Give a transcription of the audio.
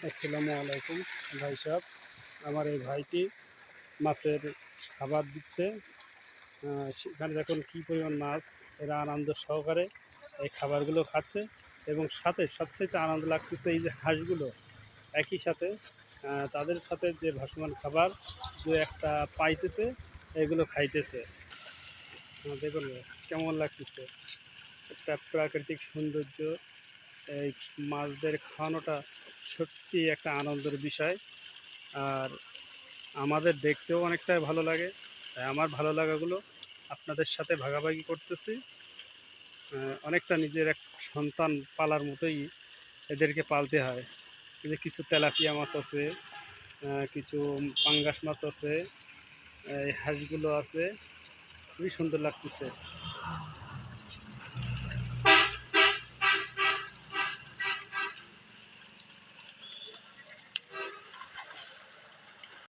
আসসালামু আলাইকুম ভাই সাহেব। আমার এই ভাইটি মাছের খাবার দিচ্ছে। সেখানে দেখুন কী পরিমাণ মাছ, এরা আনন্দ সহকারে এই খাবারগুলো খাচ্ছে এবং সাথে সবচাইতে আনন্দ লাগতেছে এই যে হাঁসগুলো একই সাথে তাদের সাথে যে ভাসমান খাবার দু একটা পাইতেছে, এগুলো খাইতেছে। দেখুন কেমন লাগতেছে, একটা প্রাকৃতিক সৌন্দর্য। এই মাছদের খাওয়ানোটা সত্যি একটা আনন্দের বিষয়। আর আমাদের দেখতেও অনেকটাই ভালো লাগে। তাই আমার ভালো লাগাগুলো আপনাদের সাথে ভাগাভাগি করতেছি। অনেকটা নিজের এক সন্তান পালার মতোই এদেরকে পালতে হয়। এই যে কিছু তেলাপিয়া মাছ আছে, কিছু পাঙ্গাস মাছ আছে, এই হাঁসগুলো আছে, খুবই সুন্দর লাগতেছে।